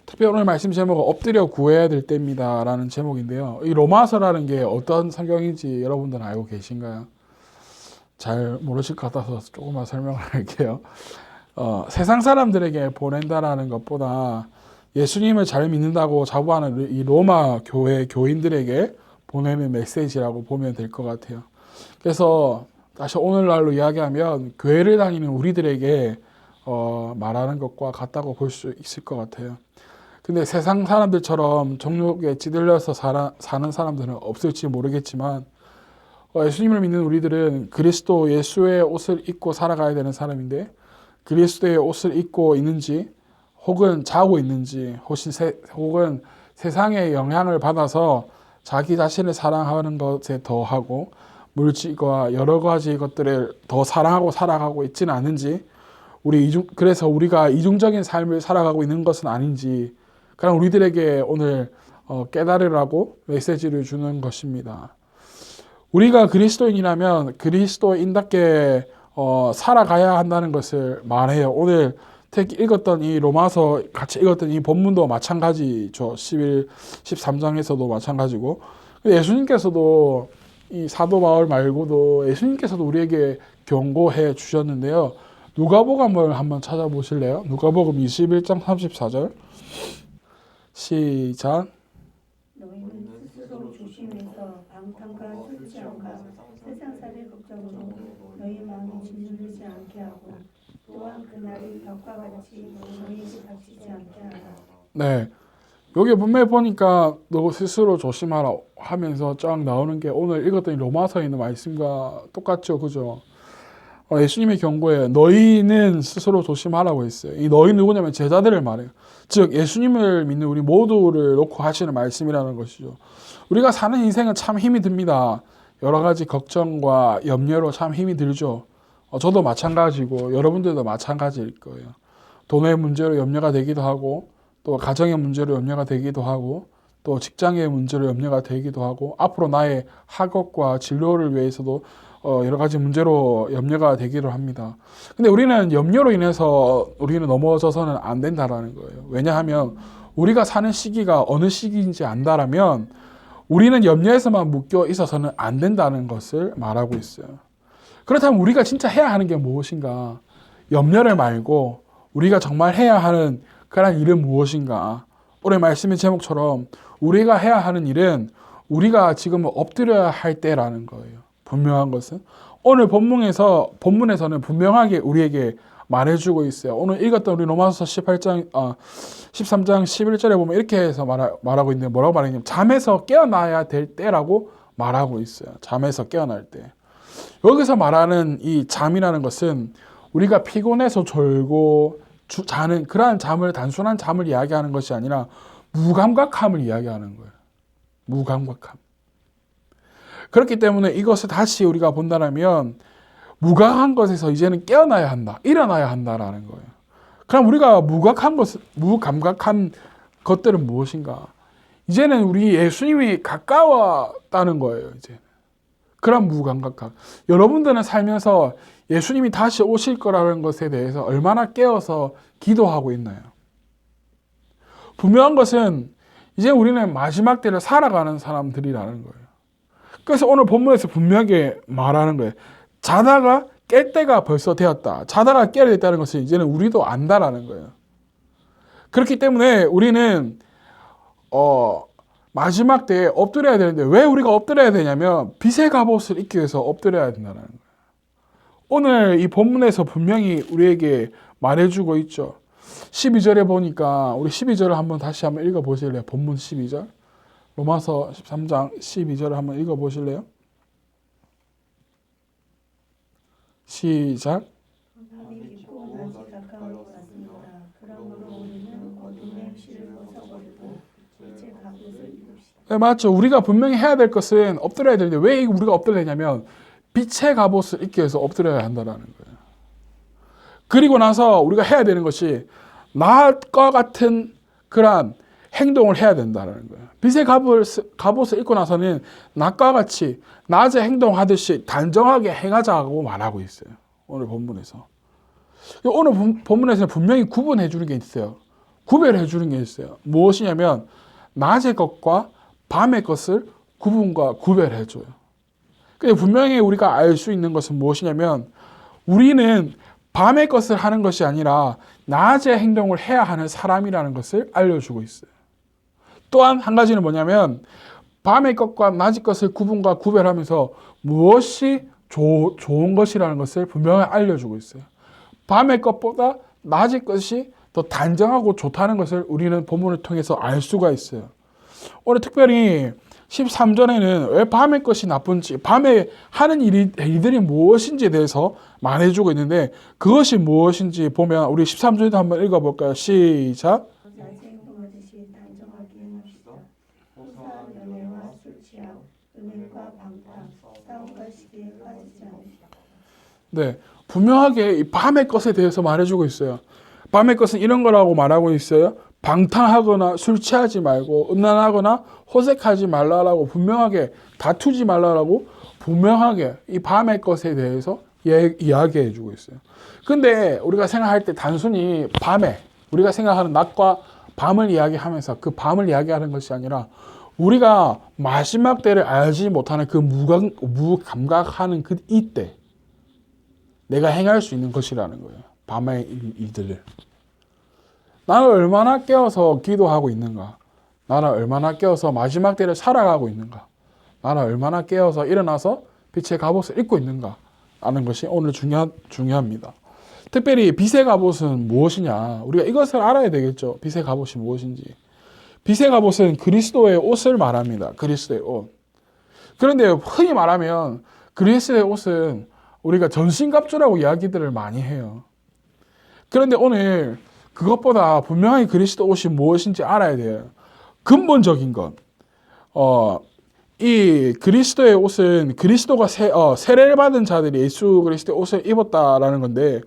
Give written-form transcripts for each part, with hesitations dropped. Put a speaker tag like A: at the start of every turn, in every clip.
A: 특히 오늘 말씀 제목은 엎드려 구해야 될 때입니다 라는 제목인데요. 이 로마서라는 게 어떤 성경인지 여러분들은 알고 계신가요? 잘 모르실 것 같아서 조금만 설명을 할게요. 세상 사람들에게 보낸다라는 것보다 예수님을 잘 믿는다고 자부하는 이 로마 교회 교인들에게 보내는 메시지라고 보면 될 것 같아요. 그래서 다시 오늘날로 이야기하면 교회를 다니는 우리들에게 말하는 것과 같다고 볼 수 있을 것 같아요. 근데 세상 사람들처럼 정욕에 찌들려서 사는 사람들은 없을지 모르겠지만 예수님을 믿는 우리들은 그리스도 예수의 옷을 입고 살아가야 되는 사람인데 그리스도의 옷을 입고 있는지 혹은 자고 있는지 혹은 세상의 영향을 받아서 자기 자신을 사랑하는 것에 더하고 물질과 여러 가지 것들을 더 사랑하고 살아가고 있지는 않은지 그래서 우리가 이중적인 삶을 살아가고 있는 것은 아닌지 그럼 우리들에게 오늘 깨달으라고 메시지를 주는 것입니다. 우리가 그리스도인이라면 그리스도인답게 살아가야 한다는 것을 말해요. 오늘 특히 읽었던 이 로마서 같이 읽었던 이 본문도 마찬가지죠. 13장에서도 마찬가지고 예수님께서도 이 사도 바울 말고도 예수님께서도 우리에게 경고해 주셨는데요. 누가복음을 한번 찾아보실래요? 누가복음 21장 34절 시작.
B: 너희는 스스로 조심해서 방탕과 술취함과 세상살이 걱정으로 너희 마음이 짓누르지 않게 하고 또한 그날이 벽과 같이 너희에게 닥치지 않게 하라.
A: 네, 여기 분명히 보니까 너 스스로 조심하라 하면서 쫙 나오는 게 오늘 읽었던 로마서에 있는 말씀과 똑같죠, 그죠? 예수님의 경고에 너희는 스스로 조심하라고 했어요. 이 너희 누구냐면 제자들을 말해요. 즉 예수님을 믿는 우리 모두를 놓고 하시는 말씀이라는 것이죠. 우리가 사는 인생은 참 힘이 듭니다. 여러 가지 걱정과 염려로 참 힘이 들죠. 저도 마찬가지고 여러분들도 마찬가지일 거예요. 돈의 문제로 염려가 되기도 하고 또 가정의 문제로 염려가 되기도 하고 또 직장의 문제로 염려가 되기도 하고 앞으로 나의 학업과 진로를 위해서도 여러 가지 문제로 염려가 되기도 합니다. 근데 우리는 염려로 인해서 우리는 넘어져서는 안 된다라는 거예요. 왜냐하면 우리가 사는 시기가 어느 시기인지 안다라면 우리는 염려에서만 묶여 있어서는 안 된다는 것을 말하고 있어요. 그렇다면 우리가 진짜 해야 하는 게 무엇인가? 염려를 말고 우리가 정말 해야 하는 그런 일은 무엇인가? 오늘 말씀의 제목처럼 우리가 해야 하는 일은 우리가 지금 엎드려야 할 때라는 거예요. 분명한 것은 오늘 본문에서는 분명하게 우리에게 말해주고 있어요. 오늘 읽었던 우리 로마서 13장 11절에 보면 이렇게 해서 말하고 있는데 뭐라고 말하냐면 잠에서 깨어나야 될 때라고 말하고 있어요. 잠에서 깨어날 때. 여기서 말하는 이 잠이라는 것은 우리가 피곤해서 졸고 자는 그러한 잠을 단순한 잠을 이야기하는 것이 아니라 무감각함을 이야기하는 거예요. 무감각함. 그렇기 때문에 이것을 다시 우리가 본다면 무감각한 것에서 이제는 깨어나야 한다. 일어나야 한다라는 거예요. 그럼 우리가 무감각한 것들은 무엇인가? 이제는 우리 예수님이 가까웠다는 거예요. 이제 그런 무감각함. 여러분들은 살면서 예수님이 다시 오실 거라는 것에 대해서 얼마나 깨어서 기도하고 있나요? 분명한 것은 이제 우리는 마지막 때를 살아가는 사람들이라는 거예요. 그래서 오늘 본문에서 분명하게 말하는 거예요. 자다가 깰 때가 벌써 되었다. 자다가 깨야 됐다는 것을 이제는 우리도 안다라는 거예요. 그렇기 때문에 우리는 마지막 때에 엎드려야 되는데 왜 우리가 엎드려야 되냐면 빛의 갑옷을 입기 위해서 엎드려야 된다는 거예요. 오늘 이 본문에서 분명히 우리에게 말해주고 있죠. 12절에 보니까 우리 12절을 다시 한번 읽어보실래요? 본문 12절. 로마서 13장 12절을 한번 읽어보실래요? 시작.
B: 밤이 깊고 낮이 가까운 것 같습니다. 그러므로 우리는 어둠의 실을 벗어버리고 빛의 갑옷을 입읍시다.
A: 네, 맞죠. 우리가 분명히 해야 될 것은 엎드려야 되는데 왜 우리가 엎드려야 되냐면 빛의 갑옷을 입기 위해서 엎드려야 한다는 거예요. 그리고 나서 우리가 해야 되는 것이 나과 같은 그러한 행동을 해야 된다는 거예요. 빛의 갑옷을 입고 나서는 낮과 같이 낮에 행동하듯이 단정하게 행하자고 말하고 있어요. 오늘 본문에서. 오늘 본문에서는 분명히 구분해 주는 게 있어요. 구별해 주는 게 있어요. 무엇이냐면 낮의 것과 밤의 것을 구분과 구별해 줘요. 근데 분명히 우리가 알 수 있는 것은 무엇이냐면 우리는 밤의 것을 하는 것이 아니라 낮의 행동을 해야 하는 사람이라는 것을 알려주고 있어요. 또한 한 가지는 뭐냐면 밤의 것과 낮의 것을 구분과 구별하면서 무엇이 좋은 것이라는 것을 분명히 알려주고 있어요. 밤의 것보다 낮의 것이 더 단정하고 좋다는 것을 우리는 본문을 통해서 알 수가 있어요. 오늘 특별히 13절에는 왜 밤의 것이 나쁜지, 밤에 하는 일들이 무엇인지에 대해서 말해주고 있는데 그것이 무엇인지 보면 우리 13절도 한번 읽어볼까요? 시작.
B: 낮의 행동하듯이 단정하게 행합시다. 호사한 연애와 술 취함, 은행과 방탕, 싸움과 시기에 빠지지 않으시다.
A: 네, 분명하게 이 밤의 것에 대해서 말해주고 있어요. 밤의 것은 이런 거라고 말하고 있어요. 방탕하거나 술 취하지 말고 음란하거나 호색하지 말라라고 분명하게 다투지 말라라고 분명하게 이 밤의 것에 대해서 이야기해 주고 있어요. 근데 우리가 생각할 때 단순히 밤에 우리가 생각하는 낮과 밤을 이야기하면서 그 밤을 이야기하는 것이 아니라 우리가 마지막 때를 알지 못하는 그 무감각하는 그 이때 내가 행할 수 있는 것이라는 거예요. 밤의 일들을. 나는 얼마나 깨어서 기도하고 있는가? 나는 얼마나 깨어서 마지막 때를 살아가고 있는가? 나는 얼마나 깨어서 일어나서 빛의 갑옷을 입고 있는가? 라는 것이 오늘 중요합니다. 특별히 빛의 갑옷은 무엇이냐? 우리가 이것을 알아야 되겠죠. 빛의 갑옷이 무엇인지. 빛의 갑옷은 그리스도의 옷을 말합니다. 그리스도의 옷. 그런데 흔히 말하면 그리스도의 옷은 우리가 전신갑주라고 이야기들을 많이 해요. 그런데 오늘 그것보다 분명히 그리스도 옷이 무엇인지 알아야 돼요. 근본적인 것. 이 그리스도의 옷은 그리스도가 세례를 받은 자들이 예수 그리스도의 옷을 입었다라는 건데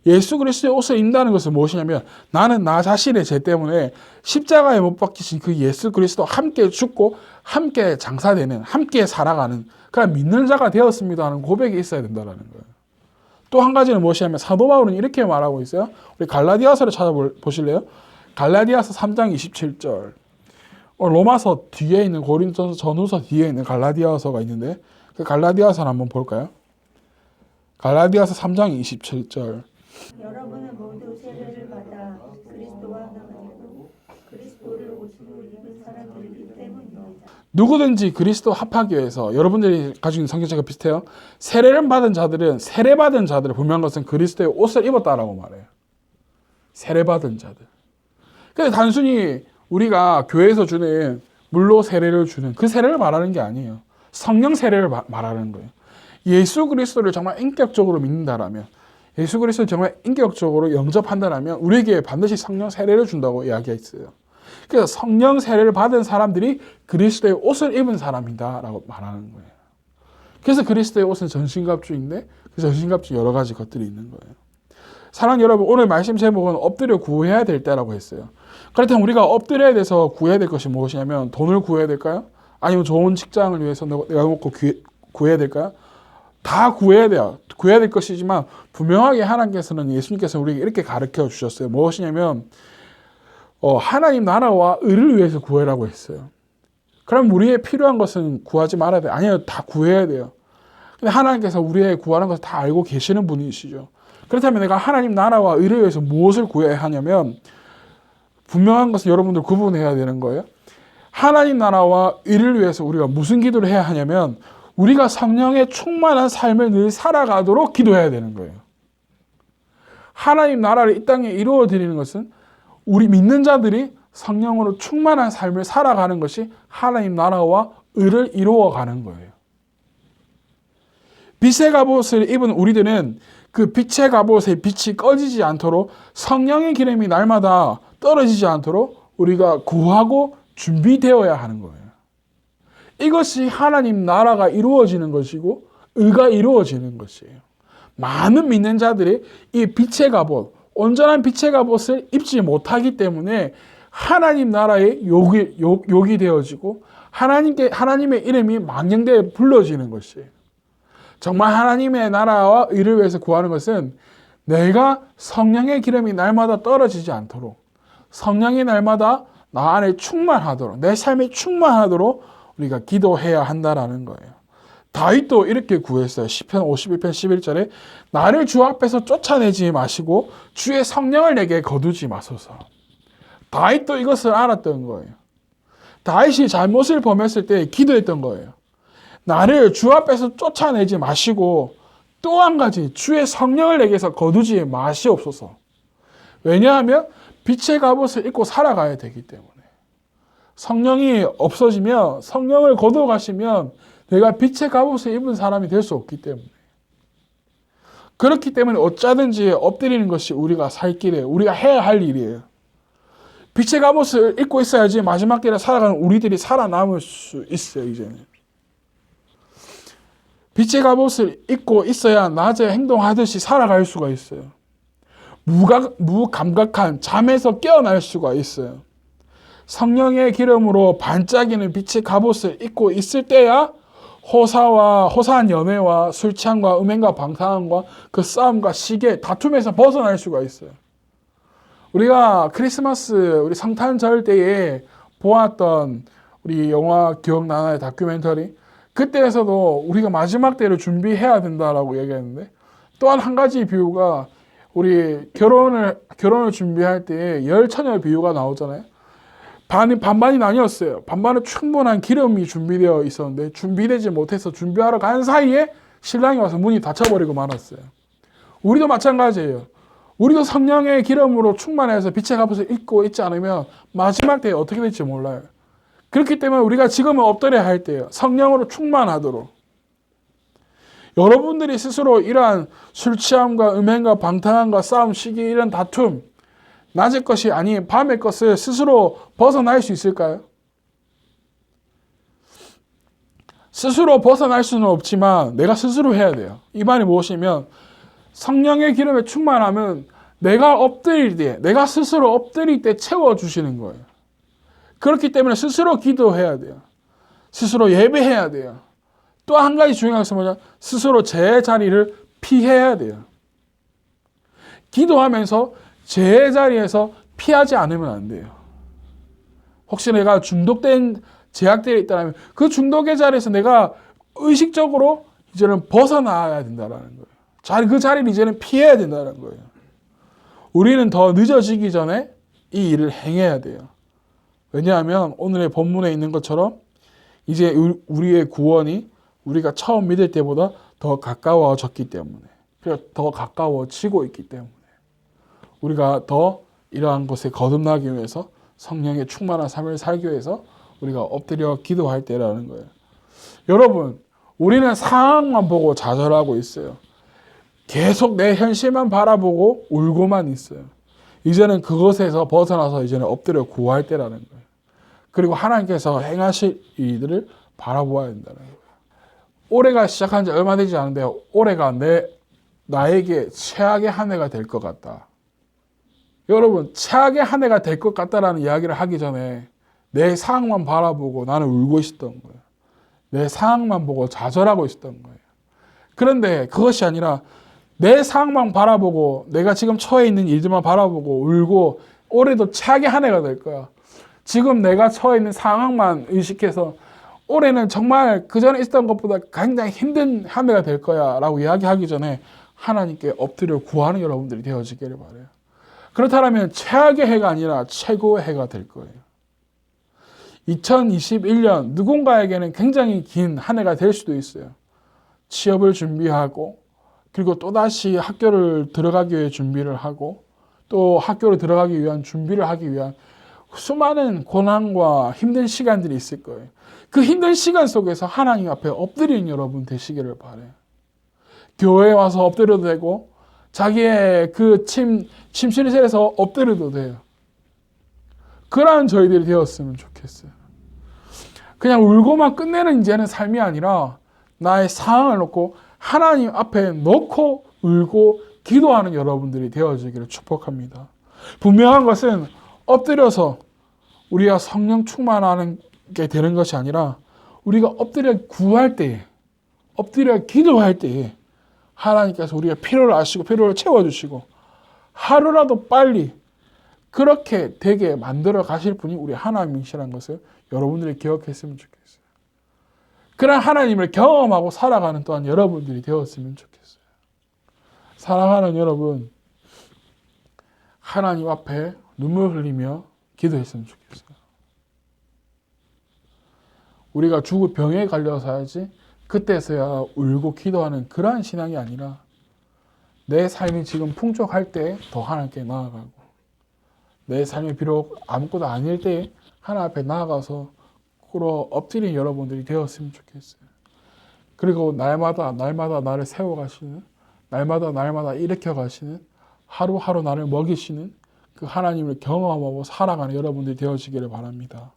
A: 예수 그리스도의 옷을 입는다는 것은 무엇이냐면 나는 나 자신의 죄 때문에 십자가에 못 박히신 그 예수 그리스도와 함께 죽고 함께 장사되는 함께 살아가는 그런 믿는 자가 되었습니다 하는 고백이 있어야 된다는 거예요. 또 한 가지는 무엇이냐면 사도 바울은 이렇게 말하고 있어요. 우리 갈라디아서를 찾아보실래요? 갈라디아서 3장 27절. 로마서 뒤에 있는 고린도서 전후서 뒤에 있는 갈라디아서가 있는데 그 갈라디아서를 한번 볼까요? 갈라디아서 3장 27절.
B: 여러분은 모두 세례를 받아 그리스도와 나가고 그리스도를 옷으로 입은 사람들이기 때문입니다.
A: 누구든지 그리스도 합하기 위해서 여러분들이 가지고 있는 성경책과 비슷해요. 세례를 받은 자들은 세례받은 자들을 분명한 것은 그리스도의 옷을 입었다라고 말해요. 세례받은 자들. 근데 단순히 우리가 교회에서 주는 물로 세례를 주는 그 세례를 말하는 게 아니에요. 성령 세례를 말하는 거예요. 예수 그리스도를 정말 인격적으로 믿는다라면 예수 그리스도를 정말 인격적으로 영접한다라면 우리에게 반드시 성령 세례를 준다고 이야기했어요. 그래서 성령 세례를 받은 사람들이 그리스도의 옷을 입은 사람이다라고 말하는 거예요. 그래서 그리스도의 옷은 전신갑주인데 그 전신갑주 여러 가지 것들이 있는 거예요. 사랑하는 여러분, 오늘 말씀 제목은 엎드려 구해야 될 때라고 했어요. 그렇다면 우리가 엎드려야 돼서 구해야 될 것이 무엇이냐면 돈을 구해야 될까요? 아니면 좋은 직장을 위해서 내가 먹고 구해야 될까요? 다 구해야 돼요. 구해야 될 것이지만 분명하게 하나님께서는 예수님께서는 우리에게 이렇게 가르쳐 주셨어요. 무엇이냐면 하나님 나라와 의를 위해서 구해라고 했어요. 그럼 우리의 필요한 것은 구하지 말아야 돼요. 아니요, 다 구해야 돼요. 근데 하나님께서 우리의 구하는 것을 다 알고 계시는 분이시죠. 그렇다면 내가 하나님 나라와 의를 위해서 무엇을 구해야 하냐면 분명한 것은 여러분들 구분해야 되는 거예요. 하나님 나라와 의를 위해서 우리가 무슨 기도를 해야 하냐면 우리가 성령의 충만한 삶을 늘 살아가도록 기도해야 되는 거예요. 하나님 나라를 이 땅에 이루어 드리는 것은 우리 믿는 자들이 성령으로 충만한 삶을 살아가는 것이 하나님 나라와 의를 이루어가는 거예요. 빛의 갑옷을 입은 우리들은 그 빛의 갑옷의 빛이 꺼지지 않도록 성령의 기름이 날마다 떨어지지 않도록 우리가 구하고 준비되어야 하는 거예요. 이것이 하나님 나라가 이루어지는 것이고 의가 이루어지는 것이에요. 많은 믿는 자들이 이 빛의 갑옷, 온전한 빛의 갑옷을 입지 못하기 때문에 하나님 나라의 욕이 되어지고 하나님의 이름이 망령되게 불러지는 것이에요. 정말 하나님의 나라와 의를 위해서 구하는 것은 내가 성령의 기름이 날마다 떨어지지 않도록 성령이 날마다 나 안에 충만하도록, 내 삶에 충만하도록 우리가 기도해야 한다라는 거예요. 다윗도 이렇게 구했어요. 시편 51편 11절에 나를 주 앞에서 쫓아내지 마시고 주의 성령을 내게 거두지 마소서. 다윗도 이것을 알았던 거예요. 다윗이 잘못을 범했을 때 기도했던 거예요. 나를 주 앞에서 쫓아내지 마시고 또 한 가지 주의 성령을 내게서 거두지 마시옵소서. 왜냐하면 빛의 갑옷을 입고 살아가야 되기 때문에. 성령이 없어지면, 성령을 거두어가시면 내가 빛의 갑옷을 입은 사람이 될 수 없기 때문에. 그렇기 때문에 어쩌든지 엎드리는 것이 우리가 살 길이에요. 우리가 해야 할 일이에요. 빛의 갑옷을 입고 있어야지 마지막 길에 살아가는 우리들이 살아남을 수 있어요. 이제는. 빛의 갑옷을 입고 있어야 낮에 행동하듯이 살아갈 수가 있어요. 무감각한 잠에서 깨어날 수가 있어요. 성령의 기름으로 반짝이는 빛의 갑옷을 입고 있을 때야 호사한 연애와 술 취함과 음행과 방탕함과 그 싸움과 시기, 다툼에서 벗어날 수가 있어요. 우리가 크리스마스, 우리 성탄절 때에 보았던 우리 영화 기억나나요? 다큐멘터리? 그때에서도 우리가 마지막 때를 준비해야 된다라고 얘기했는데, 또한 한 가지 비유가 우리 결혼을 준비할 때 열처녀 비유가 나오잖아요. 반반이 나뉘었어요. 반반은 충분한 기름이 준비되어 있었는데 준비되지 못해서 준비하러 간 사이에 신랑이 와서 문이 닫혀버리고 말았어요. 우리도 마찬가지예요. 우리도 성령의 기름으로 충만해서 빛의 갑옷을 입고 있지 않으면 마지막 때에 어떻게 될지 몰라요. 그렇기 때문에 우리가 지금은 엎드려야 할 때예요. 성령으로 충만하도록. 여러분들이 스스로 이러한 술 취함과 음행과 방탕함과 싸움, 시기, 이런 다툼, 낮의 것이 아닌 밤의 것을 스스로 벗어날 수 있을까요? 스스로 벗어날 수는 없지만 내가 스스로 해야 돼요. 이 말이 무엇이면 성령의 기름에 충만하면 내가 엎드릴 때, 내가 스스로 엎드릴 때 채워주시는 거예요. 그렇기 때문에 스스로 기도해야 돼요. 스스로 예배해야 돼요. 또 한 가지 중요한 것은 뭐냐? 스스로 제 자리를 피해야 돼요. 기도하면서 제 자리에서 피하지 않으면 안 돼요. 혹시 내가 중독된 제약들이 있다면 그 중독의 자리에서 내가 의식적으로 이제는 벗어나야 된다는 거예요. 그 자리를 이제는 피해야 된다는 거예요. 우리는 더 늦어지기 전에 이 일을 행해야 돼요. 왜냐하면 오늘의 본문에 있는 것처럼 이제 우리의 구원이 우리가 처음 믿을 때보다 더 가까워졌기 때문에, 그래서 더 가까워지고 있기 때문에 우리가 더 이러한 것에 거듭나기 위해서 성령의 충만한 삶을 살기 위해서 우리가 엎드려 기도할 때라는 거예요. 여러분, 우리는 상황만 보고 좌절하고 있어요. 계속 내 현실만 바라보고 울고만 있어요. 이제는 그것에서 벗어나서 이제는 엎드려 구할 때라는 거예요. 그리고 하나님께서 행하실 일들을 바라보아야 된다는 거예요. 올해가 시작한 지 얼마 되지 않은데 올해가 나에게 최악의 한 해가 될 것 같다. 여러분, 최악의 한 해가 될 것 같다라는 이야기를 하기 전에 내 상황만 바라보고 나는 울고 있었던 거예요. 내 상황만 보고 좌절하고 있었던 거예요. 그런데 그것이 아니라 내 상황만 바라보고 내가 지금 처해 있는 일들만 바라보고 울고 올해도 최악의 한 해가 될 거야. 지금 내가 처해 있는 상황만 의식해서 올해는 정말 그전에 있었던 것보다 굉장히 힘든 한 해가 될 거야 라고 이야기하기 전에 하나님께 엎드려 구하는 여러분들이 되어지기를 바라요. 그렇다면 최악의 해가 아니라 최고의 해가 될 거예요. 2021년 누군가에게는 굉장히 긴 한 해가 될 수도 있어요. 취업을 준비하고 그리고 또다시 학교를 들어가기 위해 준비를 하고 또 학교를 들어가기 위한 준비를 하기 위한 수많은 고난과 힘든 시간들이 있을 거예요. 그 힘든 시간 속에서 하나님 앞에 엎드리는 여러분 되시기를 바라요. 교회에 와서 엎드려도 되고 자기의 그 침실에서 엎드려도 돼요. 그러한 저희들이 되었으면 좋겠어요. 그냥 울고만 끝내는 이제는 삶이 아니라 나의 상황을 놓고 하나님 앞에 놓고 울고 기도하는 여러분들이 되어지기를 축복합니다. 분명한 것은 엎드려서 우리가 성령 충만하는 게 되는 것이 아니라 우리가 엎드려 구할 때에, 엎드려 기도할 때에 하나님께서 우리의 필요를 아시고 필요를 채워주시고 하루라도 빨리 그렇게 되게 만들어 가실 분이 우리 하나님이시라는 것을 여러분들이 기억했으면 좋겠어요. 그런 하나님을 경험하고 살아가는 또한 여러분들이 되었으면 좋겠어요. 사랑하는 여러분, 하나님 앞에 눈물 흘리며 기도했으면 좋겠어요. 우리가 죽을 병에 걸려서야지 그때서야 울고 기도하는 그러한 신앙이 아니라 내 삶이 지금 풍족할 때 더 하나님께 나아가고 내 삶이 비록 아무것도 아닐 때 하나님 앞에 나아가서 꿇어 엎드린 여러분들이 되었으면 좋겠어요. 그리고 날마다 나를 세워가시는, 날마다 일으켜 가시는, 하루하루 나를 먹이시는 그 하나님을 경험하고 살아가는 여러분들이 되어지기를 바랍니다.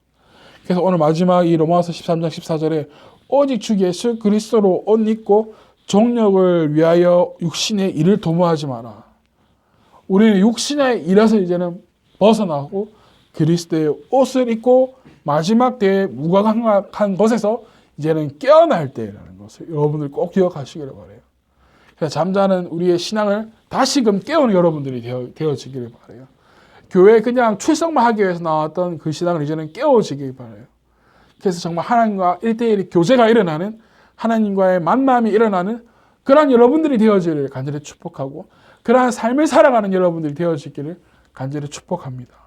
A: 그래서 오늘 마지막 이 로마서 13장 14절에 오직 주 예수 그리스도로 옷 입고 종력을 위하여 육신의 일을 도모하지 마라. 우리는 육신의 일에서 이제는 벗어나고 그리스도의 옷을 입고 마지막 때에 무감한 것에서 이제는 깨어날 때라는 것을 여러분들 꼭 기억하시기를 바라요. 그래서 잠자는 우리의 신앙을 다시금 깨우는 여러분들이 되어지기를 바라요. 교회에 그냥 출석만 하기 위해서 나왔던 그 신앙을 이제는 깨워지길 바라요. 그래서 정말 하나님과 1대1 교제가 일어나는, 하나님과의 만남이 일어나는 그러한 여러분들이 되어지기를 간절히 축복하고 그러한 삶을 살아가는 여러분들이 되어지기를 간절히 축복합니다.